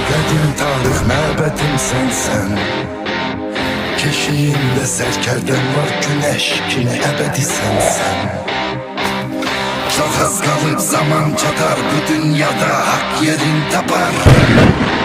Qədim tarix məbədim sənsən. Keşiyində sərkərdən var güneş kimi əbədi sənsən. Çox az qalıb zaman çatar bu dünyada hak yerin tapar.